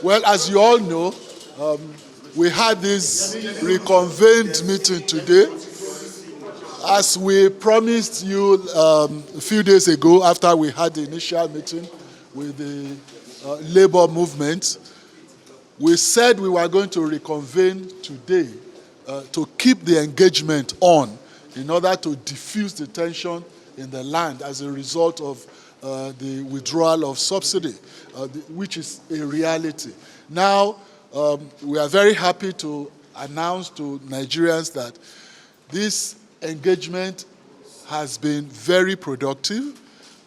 Well, as you all know, we had this reconvened meeting today. As we promised you a few days ago after we had the initial meeting with the labor movement, we said we were going to reconvene today to keep the engagement on in order to diffuse the tension in the land as a result of the withdrawal of subsidy, which is a reality. Now, we are very happy to announce to Nigerians that this engagement has been very productive.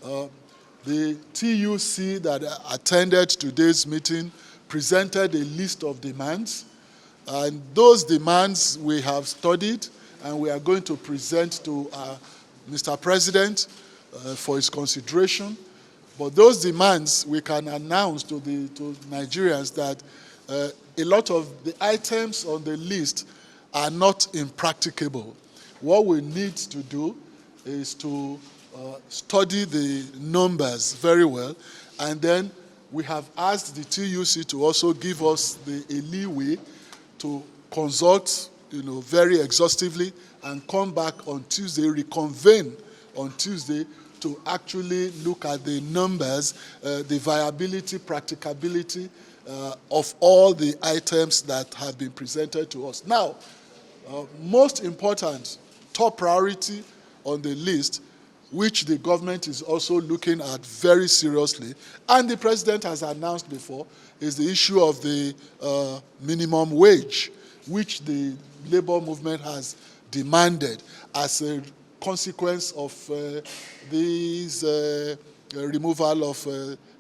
The TUC that attended today's meeting presented a list of demands, and those demands we have studied and we are going to present to Mr. President for his consideration. But those demands, we can announce to Nigerians that a lot of the items on the list are not impracticable. What we need to do is to study the numbers very well, and then we have asked the TUC to also give us a leeway to consult, very exhaustively, and come back on Tuesday, reconvene on Tuesday to actually look at the numbers, the viability, practicability of all the items that have been presented to us. Now, most important, top priority on the list, which the government is also looking at very seriously, and the president has announced before, is the issue of the minimum wage, which the labor movement has demanded as a consequence of these removal of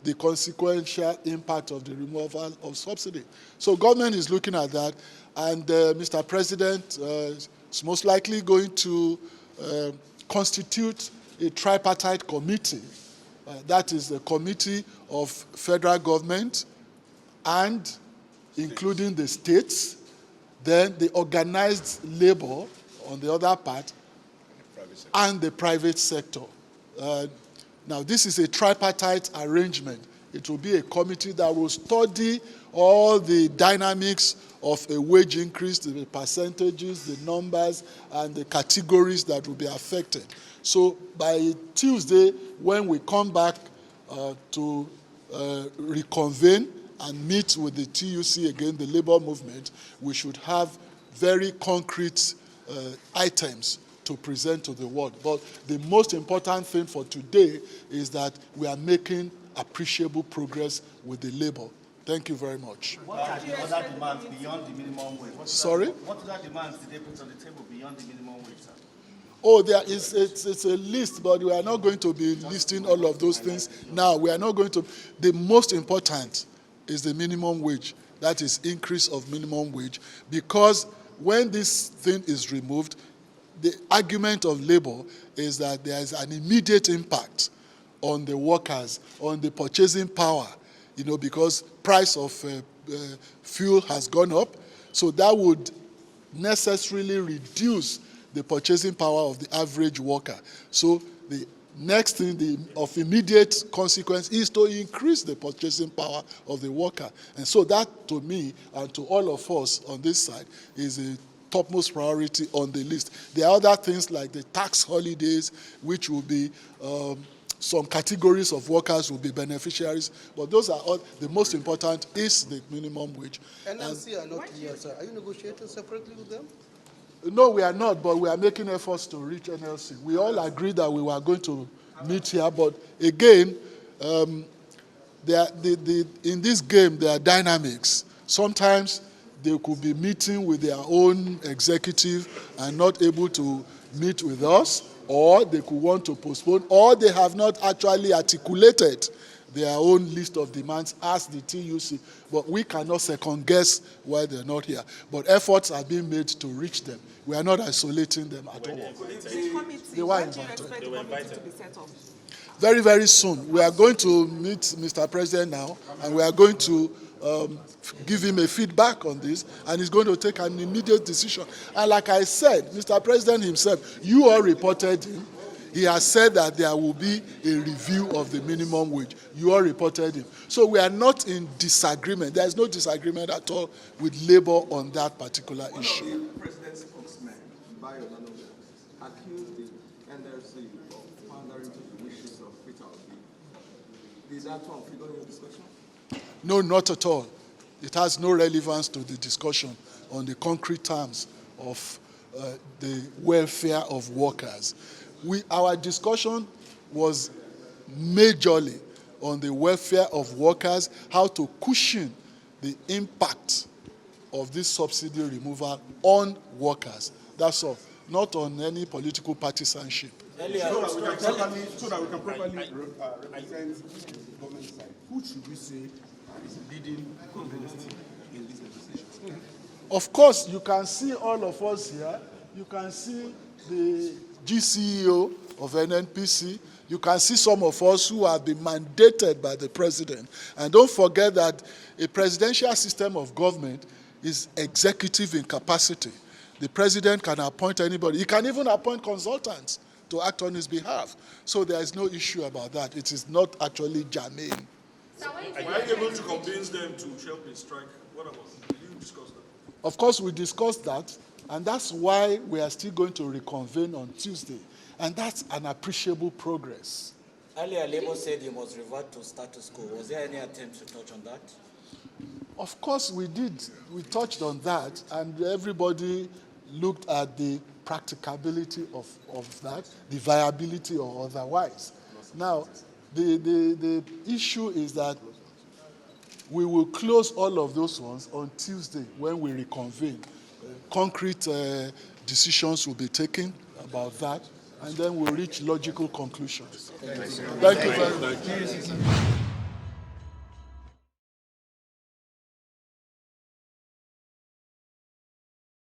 the consequential impact of the removal of subsidy. So government is looking at that, and Mr. President is most likely going to constitute a tripartite committee. That is the committee of federal government and including the states, then the organized labor on the other part, and the private sector. Now, this is a tripartite arrangement. It will be a committee that will study all the dynamics of a wage increase, the percentages, the numbers, and the categories that will be affected. So by Tuesday, when we come back to reconvene and meet with the TUC again, the labor movement, we should have very concrete items to present to the world. But the most important thing for today is that we are making appreciable progress with the labor. Thank you very much. What are the other demands beyond the minimum wage? Sorry? What other demands did they put on the table beyond the minimum wage, sir? Oh, it's a list, but we are not going to be listing all of those things now. We are not going to. The most important is the minimum wage. That is increase of minimum wage, because when this thing is removed, the argument of labor is that there is an immediate impact on the workers, on the purchasing power, because price of fuel has gone up. So that would necessarily reduce the purchasing power of the average worker. So the next thing of immediate consequence is to increase the purchasing power of the worker. And so that, to me, and to all of us on this side, is a topmost priority on the list. There are other things like the tax holidays, which will be some categories of workers will be beneficiaries, but those are all. The most important is the minimum wage. NLC are not here, sir. Are you negotiating separately with them? No, we are not, but we are making efforts to reach NLC. We all agreed that we were going to meet here, but again, in this game, there are dynamics. Sometimes they could be meeting with their own executive and not able to meet with us, or they could want to postpone, or they have not actually articulated their own list of demands as the TUC, but we cannot second guess why they're not here. But efforts are being made to reach them. We are not isolating them at all. They were invited. To be set up? Very, very soon. We are going to meet Mr. President now, and we are going to give him a feedback on this, and he's going to take an immediate decision. And like I said, Mr. President himself, you all reported him. He has said that there will be a review of the minimum wage. You all reported him. So we are not in disagreement. There is no disagreement at all with Labour on that particular issue. One of the president's spokesman, Bayo Nanobe, accused the NLC of pandering to the wishes of Peter Obi. Did that one figure in your discussion? No, not at all. It has no relevance to the discussion on the concrete terms of the welfare of workers. Our discussion was majorly on the welfare of workers, how to cushion the impact of this subsidy removal on workers. That's all, not on any political partisanship. So that we can properly represent the government side, who should we say is leading the government in these negotiations? Of course, you can see all of us here. You can see the GCEO of NNPC. You can see some of us who have been mandated by the president. And don't forget that a presidential system of government is executive in capacity. The president can appoint anybody. He can even appoint consultants to act on his behalf. So there is no issue about that. It is not actually germane. Are you able to convince them to help in strike? What about? Did you discuss that? Of course, we discussed that, and that's why we are still going to reconvene on Tuesday. And that's an appreciable progress. Earlier, Labour said you must revert to status quo. Was there any attempt to touch on that? Of course, we did. We touched on that, and everybody looked at the practicability of that, the viability or otherwise. Now, the issue is that we will close all of those ones on Tuesday when we reconvene. Concrete decisions will be taken about that, and then we'll reach logical conclusions. Thank you very much.